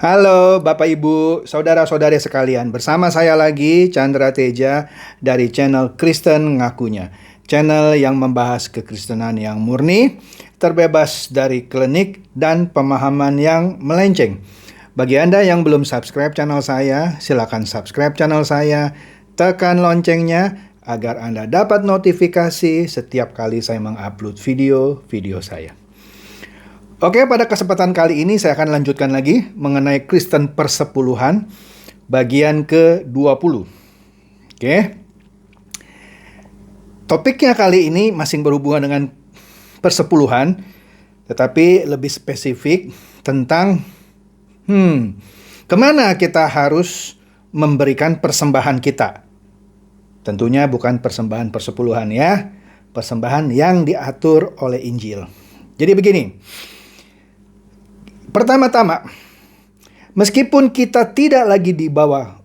Halo Bapak Ibu, saudara-saudari sekalian. Bersama saya lagi Chandra Teja dari channel Kristen Ngakunya. Channel yang membahas kekristenan yang murni, terbebas dari klinik dan pemahaman yang melenceng. Bagi Anda yang belum subscribe channel saya, silakan subscribe channel saya, tekan loncengnya agar Anda dapat notifikasi setiap kali saya mengupload video-video saya. Oke, pada kesempatan kali ini saya akan lanjutkan lagi mengenai Kristen Persepuluhan bagian ke-20. Oke. Topiknya kali ini masih berhubungan dengan persepuluhan, tetapi lebih spesifik tentang kemana kita harus memberikan persembahan kita. Tentunya bukan persembahan persepuluhan ya, persembahan yang diatur oleh Injil. Jadi begini. Pertama-tama, meskipun kita tidak lagi di bawah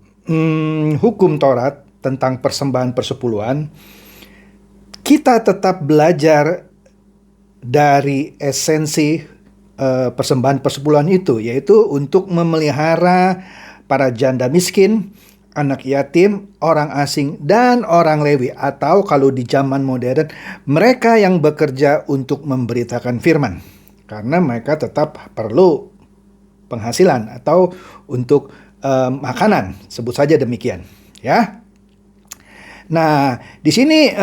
hukum Taurat tentang persembahan persepuluhan, kita tetap belajar dari esensi persembahan persepuluhan itu, yaitu untuk memelihara para janda miskin, anak yatim, orang asing, dan orang Lewi, atau kalau di zaman modern, mereka yang bekerja untuk memberitakan firman. Karena mereka tetap perlu penghasilan atau untuk makanan, sebut saja demikian, ya. Nah, di sini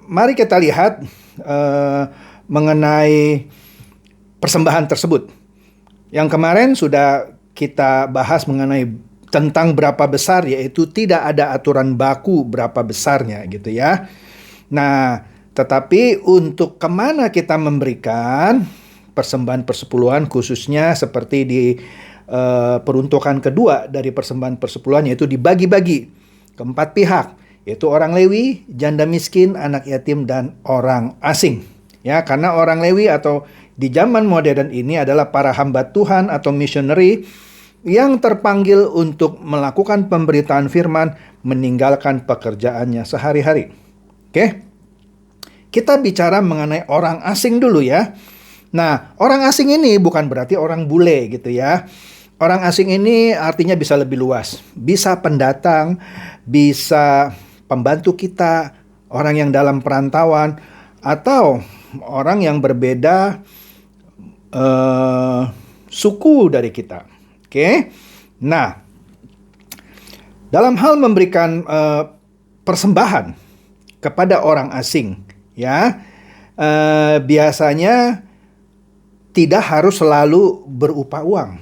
mari kita lihat mengenai persembahan tersebut. Yang kemarin sudah kita bahas mengenai tentang berapa besar, yaitu tidak ada aturan baku berapa besarnya gitu ya. Nah, tetapi untuk kemana kita memberikan persembahan persepuluhan, khususnya seperti di peruntukan kedua dari persembahan persepuluhan, yaitu dibagi-bagi ke 4 pihak, yaitu orang Lewi, janda miskin, anak yatim, dan orang asing. Ya, karena orang Lewi atau di zaman modern ini adalah para hamba Tuhan atau missionary yang terpanggil untuk melakukan pemberitaan firman, meninggalkan pekerjaannya sehari-hari. Oke? Kita bicara mengenai orang asing dulu ya. Nah, orang asing ini bukan berarti orang bule gitu ya. Orang asing ini artinya bisa lebih luas. Bisa pendatang, bisa pembantu kita, orang yang dalam perantauan, atau orang yang berbeda suku dari kita. Oke? Nah, dalam hal memberikan persembahan kepada orang asing, ya, biasanya tidak harus selalu berupa uang.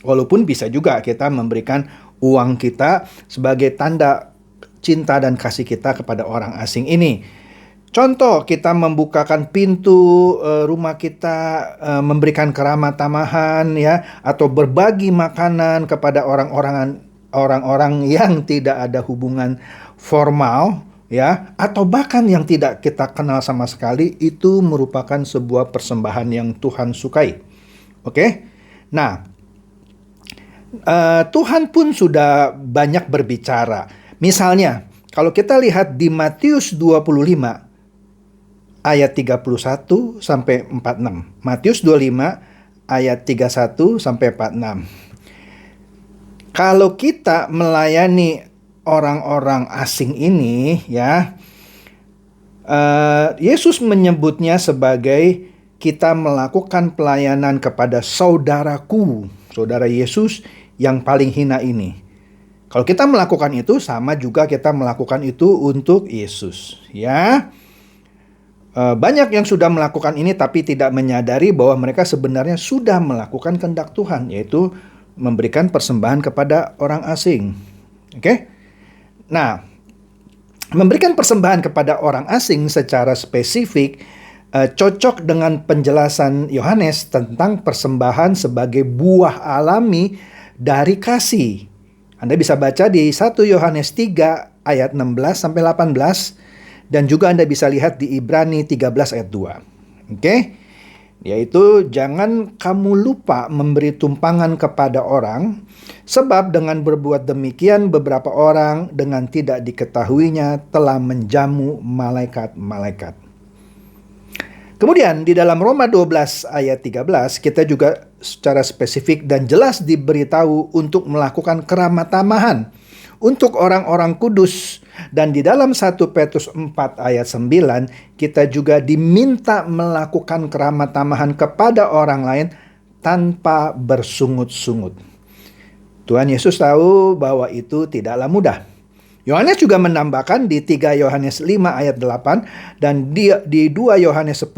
Walaupun bisa juga kita memberikan uang kita sebagai tanda cinta dan kasih kita kepada orang asing ini. Contoh, kita membukakan pintu rumah kita, memberikan keramah tamahan ya, atau berbagi makanan kepada orang-orang yang tidak ada hubungan formal ya, atau bahkan yang tidak kita kenal sama sekali, itu merupakan sebuah persembahan yang Tuhan sukai. Oke? Nah, Tuhan pun sudah banyak berbicara. Misalnya, kalau kita lihat di Matius 25 ayat 31 sampai 46. Matius 25 ayat 31 sampai 46. Kalau kita melayani orang-orang asing ini ya, Yesus menyebutnya sebagai kita melakukan pelayanan kepada saudaraku, saudara Yesus yang paling hina ini. Kalau kita melakukan itu, sama juga kita melakukan itu untuk Yesus ya. Banyak yang sudah melakukan ini tapi tidak menyadari bahwa mereka sebenarnya sudah melakukan kehendak Tuhan, yaitu memberikan persembahan kepada orang asing. Oke? Nah, memberikan persembahan kepada orang asing secara spesifik cocok dengan penjelasan Yohanes tentang persembahan sebagai buah alami dari kasih. Anda bisa baca di 1 Yohanes 3 ayat 16 sampai 18, dan juga Anda bisa lihat di Ibrani 13 ayat 2. Oke? Yaitu jangan kamu lupa memberi tumpangan kepada orang, sebab dengan berbuat demikian beberapa orang dengan tidak diketahuinya telah menjamu malaikat-malaikat. Kemudian di dalam Roma 12 ayat 13 kita juga secara spesifik dan jelas diberitahu untuk melakukan keramat tamahan untuk orang-orang kudus. Dan di dalam 1 Petrus 4 ayat 9 kita juga diminta melakukan keramat tamahan kepada orang lain tanpa bersungut-sungut. Tuhan Yesus tahu bahwa itu tidaklah mudah. Yohanes juga menambahkan di 3 Yohanes 5 ayat 8 dan di 2 Yohanes 10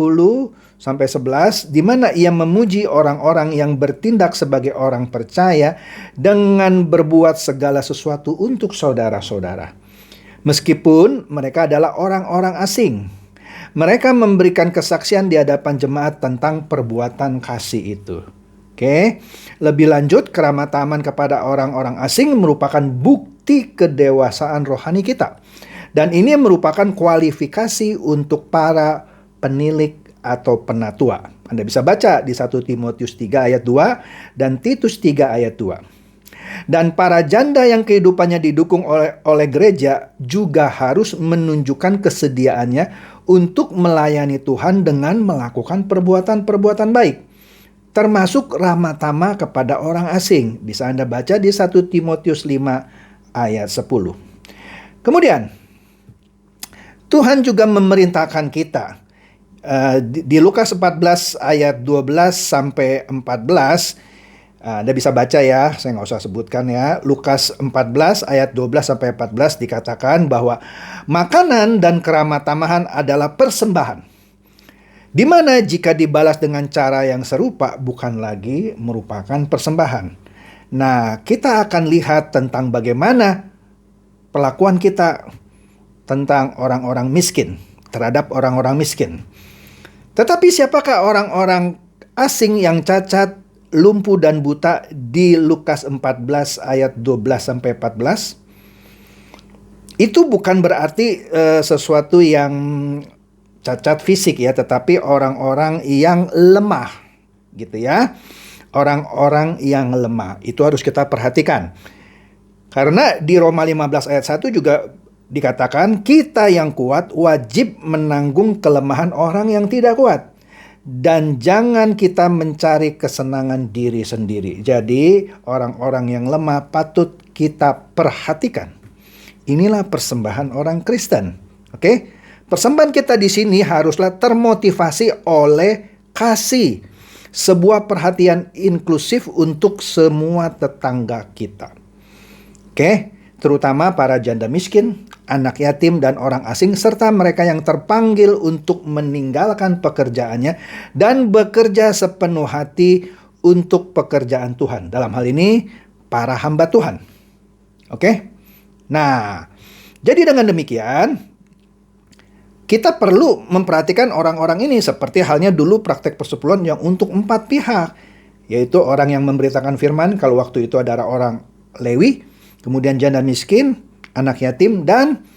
sampai 11 di mana ia memuji orang-orang yang bertindak sebagai orang percaya dengan berbuat segala sesuatu untuk saudara-saudara. Meskipun mereka adalah orang-orang asing, mereka memberikan kesaksian di hadapan jemaat tentang perbuatan kasih itu. Oke, lebih lanjut, keramat tamahan kepada orang-orang asing merupakan bukti kedewasaan rohani kita. Dan ini merupakan kualifikasi untuk para penilik atau penatua. Anda bisa baca di 1 Timotius 3 ayat 2 dan Titus 3 ayat 2. Dan para janda yang kehidupannya didukung oleh gereja juga harus menunjukkan kesediaannya untuk melayani Tuhan dengan melakukan perbuatan-perbuatan baik, termasuk ramah tamah kepada orang asing. Bisa Anda baca di 1 Timotius 5 ayat 10. Kemudian, Tuhan juga memerintahkan kita di Lukas 14 ayat 12 sampai 14. Anda bisa baca ya, saya nggak usah sebutkan ya. Lukas 14 ayat 12 sampai 14 dikatakan bahwa makanan dan keramat tamahan adalah persembahan, di mana jika dibalas dengan cara yang serupa bukan lagi merupakan persembahan. Nah, kita akan lihat tentang bagaimana perlakuan kita tentang orang-orang miskin, terhadap orang-orang miskin. Tetapi siapakah orang-orang asing yang cacat, lumpuh dan buta di Lukas 14 ayat 12 sampai 14? Itu bukan berarti sesuatu yang cacat fisik ya, tetapi orang-orang yang lemah gitu ya. Orang-orang yang lemah itu harus kita perhatikan. Karena di Roma 15 ayat 1 juga dikatakan kita yang kuat wajib menanggung kelemahan orang yang tidak kuat. Dan jangan kita mencari kesenangan diri sendiri. Jadi orang-orang yang lemah patut kita perhatikan. Inilah persembahan orang Kristen. Oke? Persembahan kita di sini haruslah termotivasi oleh kasih. Sebuah perhatian inklusif untuk semua tetangga kita. Oke? Terutama para janda miskin, anak yatim, dan orang asing, serta mereka yang terpanggil untuk meninggalkan pekerjaannya dan bekerja sepenuh hati untuk pekerjaan Tuhan. Dalam hal ini, para hamba Tuhan. Oke? Nah, jadi dengan demikian, kita perlu memperhatikan orang-orang ini seperti halnya dulu praktek persepuluhan yang untuk 4 pihak, yaitu orang yang memberitakan firman kalau waktu itu adalah orang Lewi, kemudian janda miskin, anak yatim, dan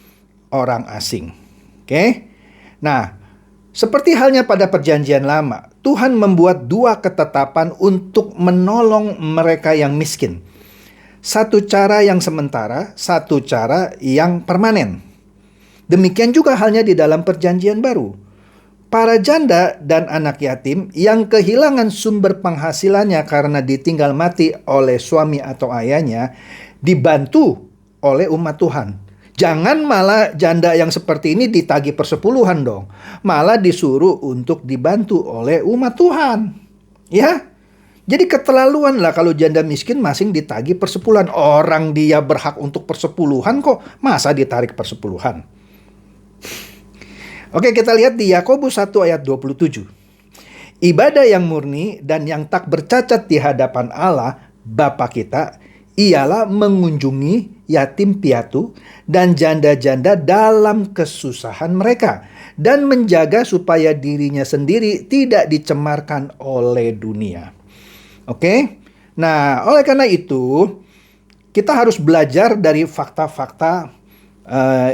orang asing. Oke? Nah, seperti halnya pada perjanjian lama, Tuhan membuat 2 ketetapan untuk menolong mereka yang miskin. Satu cara yang sementara, satu cara yang permanen. Demikian juga halnya di dalam perjanjian baru. Para janda dan anak yatim yang kehilangan sumber penghasilannya karena ditinggal mati oleh suami atau ayahnya, dibantu oleh umat Tuhan. Jangan malah janda yang seperti ini ditagih persepuluhan dong. Malah disuruh untuk dibantu oleh umat Tuhan. Ya, jadi keterlaluan lah kalau janda miskin masing ditagih persepuluhan. Orang dia berhak untuk persepuluhan kok, masa ditarik persepuluhan? Oke, kita lihat di Yakobus 1 ayat 27. Ibadah yang murni dan yang tak bercacat di hadapan Allah Bapa kita ialah mengunjungi yatim piatu dan janda-janda dalam kesusahan mereka dan menjaga supaya dirinya sendiri tidak dicemarkan oleh dunia. Oke? Nah, oleh karena itu kita harus belajar dari fakta-fakta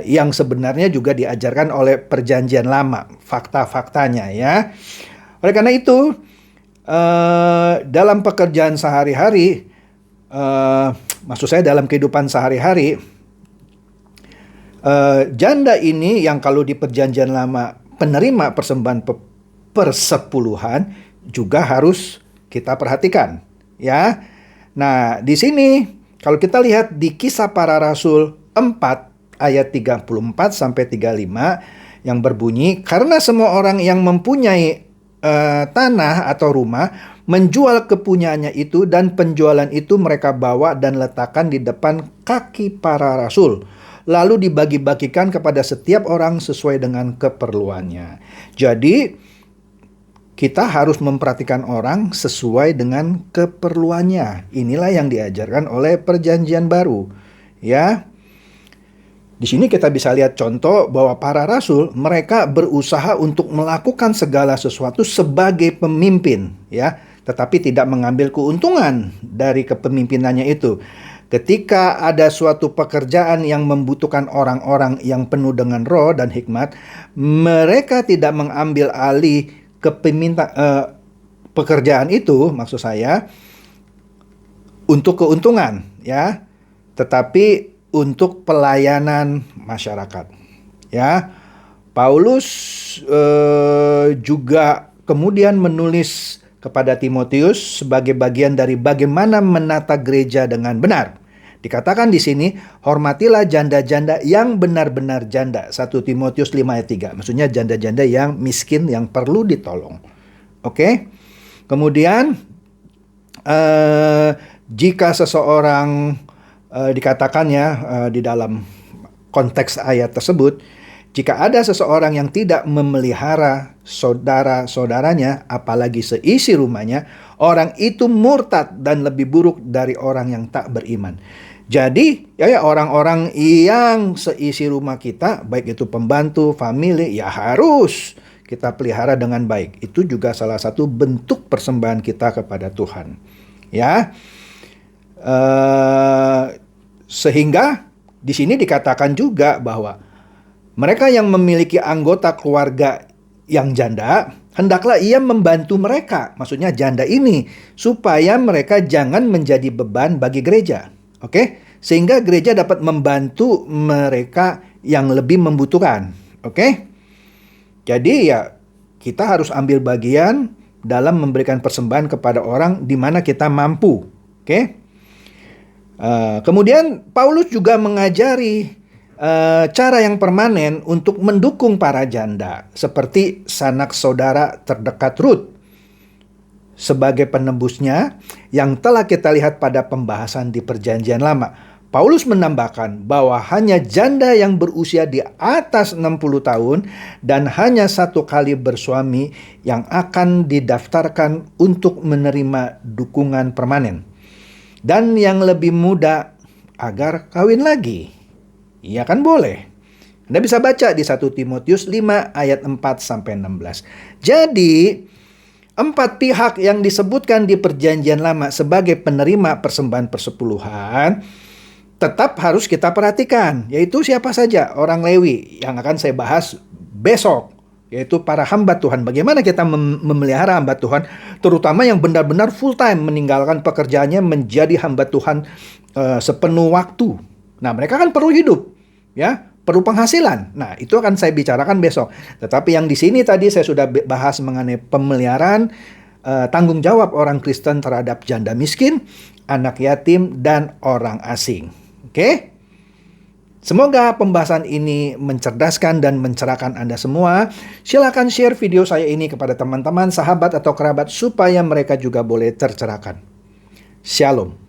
yang sebenarnya juga diajarkan oleh perjanjian lama, fakta-faktanya ya. Oleh karena itu dalam pekerjaan sehari-hari, maksud saya dalam kehidupan sehari-hari, janda ini yang kalau di perjanjian lama penerima persembahan persepuluhan juga harus kita perhatikan, ya. Nah, di sini kalau kita lihat di Kisah Para Rasul 4 ayat 34 sampai 35 yang berbunyi, karena semua orang yang mempunyai tanah atau rumah menjual kepunyaannya itu, dan penjualan itu mereka bawa dan letakkan di depan kaki para rasul, lalu dibagi-bagikan kepada setiap orang sesuai dengan keperluannya. Jadi kita harus memperhatikan orang sesuai dengan keperluannya. Inilah yang diajarkan oleh Perjanjian Baru, ya. Di sini kita bisa lihat contoh bahwa para rasul mereka berusaha untuk melakukan segala sesuatu sebagai pemimpin, ya, tetapi tidak mengambil keuntungan dari kepemimpinannya itu. Ketika ada suatu pekerjaan yang membutuhkan orang-orang yang penuh dengan roh dan hikmat, mereka tidak mengambil alih pekerjaan itu, maksud saya, untuk keuntungan, ya, tetapi untuk pelayanan masyarakat, ya. Paulus juga kemudian menulis kepada Timotius sebagai bagian dari bagaimana menata gereja dengan benar. Dikatakan di sini, hormatilah janda-janda yang benar-benar janda. 1 Timotius 5 ayat 3. Maksudnya janda-janda yang miskin, yang perlu ditolong. Oke. Kemudian jika seseorang dikatakan ya di dalam konteks ayat tersebut, jika ada seseorang yang tidak memelihara saudara-saudaranya, apalagi seisi rumahnya, orang itu murtad dan lebih buruk dari orang yang tak beriman. Jadi ya orang-orang yang seisi rumah kita, baik itu pembantu, famili, ya harus kita pelihara dengan baik. Itu juga salah satu bentuk persembahan kita kepada Tuhan, ya. Sehingga di sini dikatakan juga bahwa mereka yang memiliki anggota keluarga yang janda, hendaklah ia membantu mereka, maksudnya janda ini, supaya mereka jangan menjadi beban bagi gereja. Oke? Sehingga gereja dapat membantu mereka yang lebih membutuhkan. Oke? Jadi ya kita harus ambil bagian dalam memberikan persembahan kepada orang di mana kita mampu. Oke? Kemudian Paulus juga mengajari cara yang permanen untuk mendukung para janda, seperti sanak saudara terdekat Rut sebagai penebusnya yang telah kita lihat pada pembahasan di Perjanjian Lama. Paulus menambahkan bahwa hanya janda yang berusia di atas 60 tahun dan hanya satu kali bersuami yang akan didaftarkan untuk menerima dukungan permanen. Dan yang lebih muda agar kawin lagi. Iya kan boleh. Anda bisa baca di 1 Timotius 5 ayat 4-16. Jadi 4 pihak yang disebutkan di Perjanjian Lama sebagai penerima persembahan persepuluhan tetap harus kita perhatikan. Yaitu siapa saja? Orang Lewi yang akan saya bahas besok. Yaitu para hamba Tuhan. Bagaimana kita memelihara hamba Tuhan, terutama yang benar-benar full time meninggalkan pekerjaannya menjadi hamba Tuhan sepenuh waktu. Nah, mereka kan perlu hidup, ya, perlu penghasilan. Nah, itu akan saya bicarakan besok. Tetapi yang di sini tadi saya sudah bahas mengenai pemeliharaan tanggung jawab orang Kristen terhadap janda miskin, anak yatim, dan orang asing. Oke? Semoga pembahasan ini mencerdaskan dan mencerahkan Anda semua. Silakan share video saya ini kepada teman-teman, sahabat, atau kerabat supaya mereka juga boleh tercerahkan. Shalom.